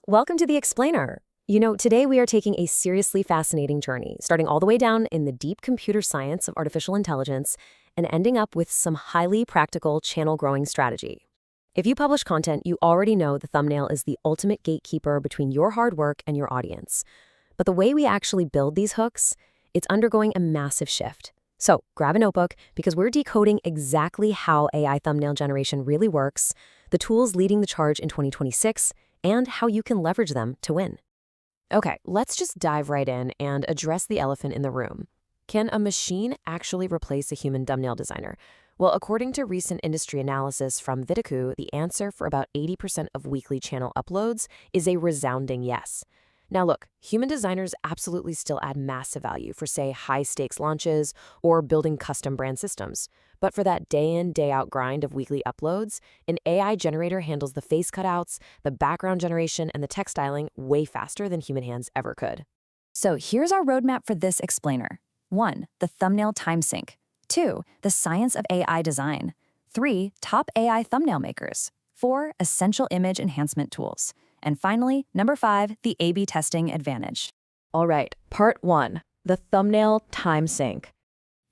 Welcome to The Explainer. Today we are taking a seriously fascinating journey, starting all the way down in the deep computer science of artificial intelligence and ending up with some highly practical channel-growing strategy. If you publish content, you already know the thumbnail is the ultimate gatekeeper between your hard work and your audience. But the way we actually build these hooks, it's undergoing a massive shift. So grab a notebook because we're decoding exactly how AI thumbnail generation really works, the tools leading the charge in 2026, and how you can leverage them to win. Okay, let's just dive right in and address the elephant in the room. Can a machine actually replace a human thumbnail designer? Well, according to recent industry analysis from Vidicoo, the answer for about 80% of weekly channel uploads is a resounding yes. Now look, human designers absolutely still add massive value for, say, high-stakes launches or building custom brand systems. But for that day-in, day-out grind of weekly uploads, an AI generator handles the face cutouts, the background generation, and the text styling way faster than human hands ever could. So here's our roadmap for this explainer. 1. The thumbnail time sync. 2. The science of AI design. 3. Top AI thumbnail makers. 4. Essential image enhancement tools. And finally, number 5, the A/B testing advantage. All right, part 1, the thumbnail time sync.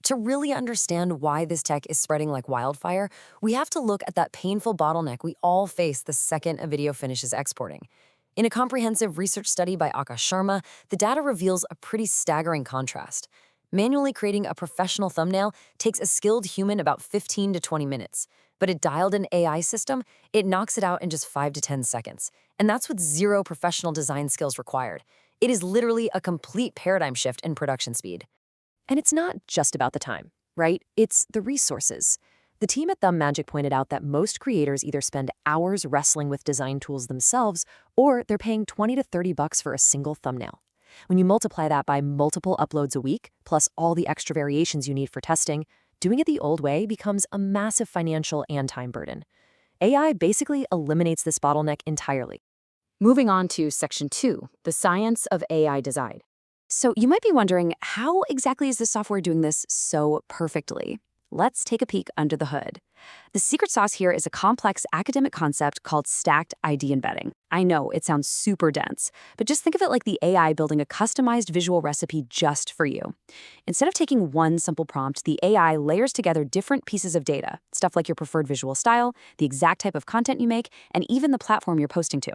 To really understand why this tech is spreading like wildfire, we have to look at that painful bottleneck we all face the second a video finishes exporting. In a comprehensive research study by Akash Sharma, the data reveals a pretty staggering contrast. Manually creating a professional thumbnail takes a skilled human about 15 to 20 minutes, but a dialed-in AI system, it knocks it out in just 5 to 10 seconds. And that's with zero professional design skills required. It is literally a complete paradigm shift in production speed. And it's not just about the time, right? It's the resources. The team at Thumb Magic pointed out that most creators either spend hours wrestling with design tools themselves, or they're paying $20 to $30 for a single thumbnail. When you multiply that by multiple uploads a week, plus all the extra variations you need for testing, doing it the old way becomes a massive financial and time burden. AI basically eliminates this bottleneck entirely. Moving on to Section 2, the science of AI design. So you might be wondering, how exactly is this software doing this so perfectly? Let's take a peek under the hood. The secret sauce here is a complex academic concept called stacked ID embedding. I know it sounds super dense, but just think of it like the AI building a customized visual recipe just for you. Instead of taking one simple prompt, the AI layers together different pieces of data, stuff like your preferred visual style, the exact type of content you make, and even the platform you're posting to.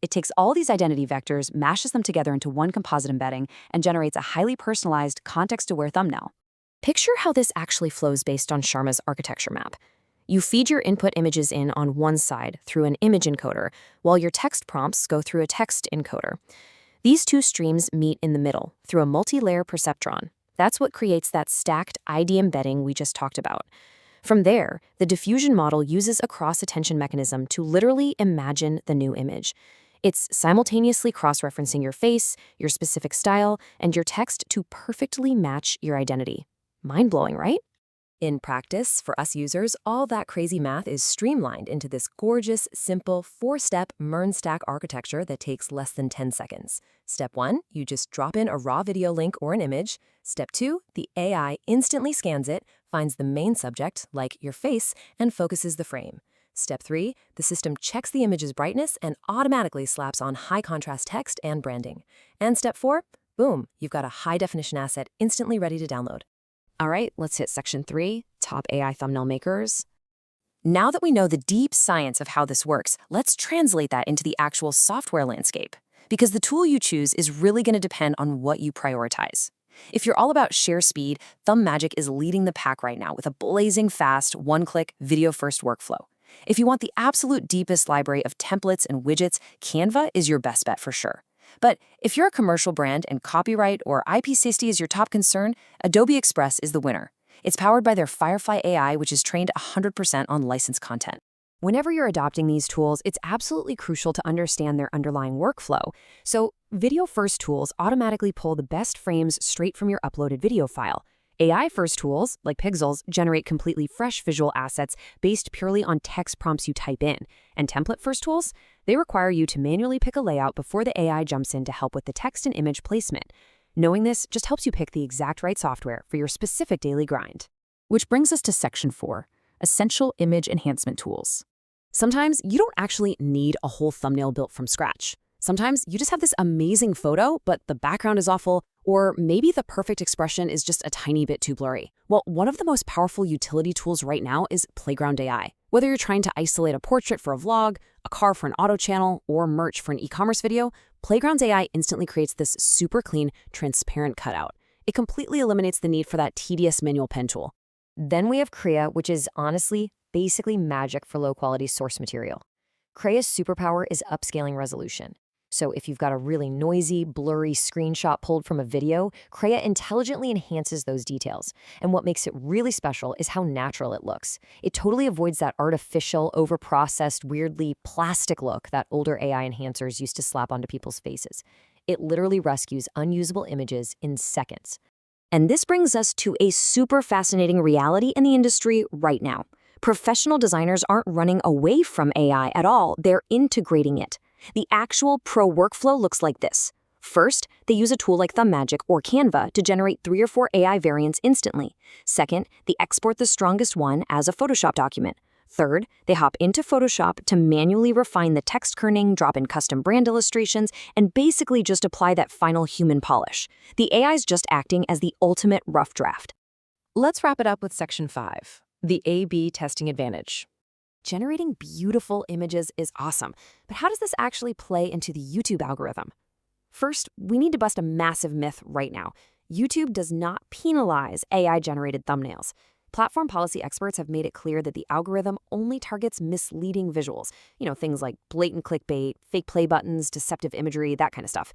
It takes all these identity vectors, mashes them together into one composite embedding, and generates a highly personalized, context-aware thumbnail. Picture how this actually flows based on Sharma's architecture map. You feed your input images in on one side through an image encoder, while your text prompts go through a text encoder. These two streams meet in the middle through a multi-layer perceptron. That's what creates that stacked ID embedding we just talked about. From there, the diffusion model uses a cross-attention mechanism to literally imagine the new image. It's simultaneously cross-referencing your face, your specific style, and your text to perfectly match your identity. Mind-blowing, right? In practice, for us users, all that crazy math is streamlined into this gorgeous, simple, 4-step MERN stack architecture that takes less than 10 seconds. Step 1, you just drop in a raw video link or an image. Step 2, the AI instantly scans it, finds the main subject, like your face, and focuses the frame. Step 3, the system checks the image's brightness and automatically slaps on high-contrast text and branding. And Step 4, boom, you've got a high-definition asset instantly ready to download. All right, let's hit Section 3, top AI thumbnail makers. Now that we know the deep science of how this works, let's translate that into the actual software landscape. Because the tool you choose is really going to depend on what you prioritize. If you're all about sheer speed, Thumb Magic is leading the pack right now with a blazing fast, one-click, video-first workflow. If you want the absolute deepest library of templates and widgets, Canva is your best bet for sure. But if you're a commercial brand and copyright or IP safety is your top concern, Adobe Express is the winner. It's powered by their Firefly AI, which is trained 100% on licensed content. Whenever you're adopting these tools, it's absolutely crucial to understand their underlying workflow. So, video-first tools automatically pull the best frames straight from your uploaded video file. AI-first tools, like Pixels, generate completely fresh visual assets based purely on text prompts you type in. And template-first tools, they require you to manually pick a layout before the AI jumps in to help with the text and image placement. Knowing this just helps you pick the exact right software for your specific daily grind. Which brings us to Section 4, essential image enhancement tools. Sometimes you don't actually need a whole thumbnail built from scratch. Sometimes you just have this amazing photo, but the background is awful, or maybe the perfect expression is just a tiny bit too blurry. Well, one of the most powerful utility tools right now is Playground AI. Whether you're trying to isolate a portrait for a vlog, a car for an auto channel, or merch for an e-commerce video, Playground's AI instantly creates this super clean, transparent cutout. It completely eliminates the need for that tedious manual pen tool. Then we have Krea, which is honestly basically magic for low-quality source material. Krea's superpower is upscaling resolution. So if you've got a really noisy, blurry screenshot pulled from a video, Krea intelligently enhances those details. And what makes it really special is how natural it looks. It totally avoids that artificial, overprocessed, weirdly plastic look that older AI enhancers used to slap onto people's faces. It literally rescues unusable images in seconds. And this brings us to a super fascinating reality in the industry right now. Professional designers aren't running away from AI at all, they're integrating it. The actual pro workflow looks like this. First, they use a tool like ThumbMagic or Canva to generate 3 or 4 AI variants instantly. Second, they export the strongest one as a Photoshop document. Third, they hop into Photoshop to manually refine the text kerning, drop in custom brand illustrations, and basically just apply that final human polish. The AI's just acting as the ultimate rough draft. Let's wrap it up with Section 5, the A/B testing advantage. Generating beautiful images is awesome, but how does this actually play into the YouTube algorithm? First, we need to bust a massive myth right now. YouTube does not penalize AI-generated thumbnails. Platform policy experts have made it clear that the algorithm only targets misleading visuals, things like blatant clickbait, fake play buttons, deceptive imagery, that kind of stuff.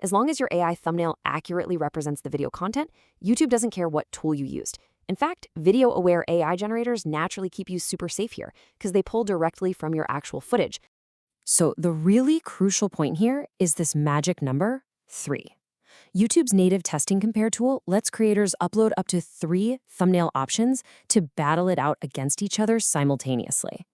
As long as your AI thumbnail accurately represents the video content, YouTube doesn't care what tool you used. In fact, video-aware AI generators naturally keep you super safe here because they pull directly from your actual footage. So the really crucial point here is this magic number, 3. YouTube's native testing compare tool lets creators upload up to 3 thumbnail options to battle it out against each other simultaneously.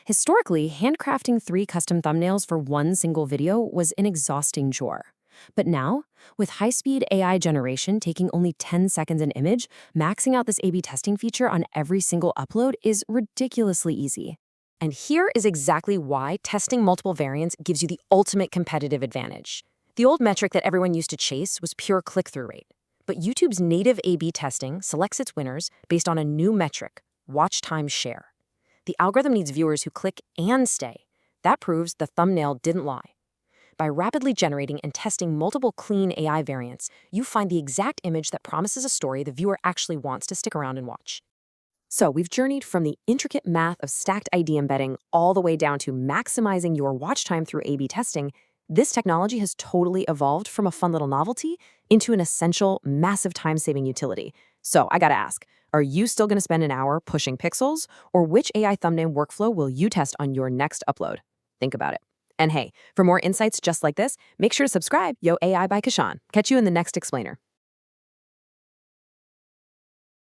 Historically, handcrafting 3 custom thumbnails for one single video was an exhausting chore. But now, with high-speed AI generation taking only 10 seconds an image, maxing out this A/B testing feature on every single upload is ridiculously easy. And here is exactly why testing multiple variants gives you the ultimate competitive advantage. The old metric that everyone used to chase was pure click-through rate. But YouTube's native A/B testing selects its winners based on a new metric, watch time share. The algorithm needs viewers who click and stay. That proves the thumbnail didn't lie. By rapidly generating and testing multiple clean AI variants, you find the exact image that promises a story the viewer actually wants to stick around and watch. So we've journeyed from the intricate math of stacked ID embedding all the way down to maximizing your watch time through A/B testing. This technology has totally evolved from a fun little novelty into an essential, massive time-saving utility. So I gotta ask, are you still gonna spend an hour pushing pixels? Or which AI thumbnail workflow will you test on your next upload? Think about it. And hey, for more insights just like this, make sure to subscribe. Yo AI by Kashan. Catch you in the next explainer.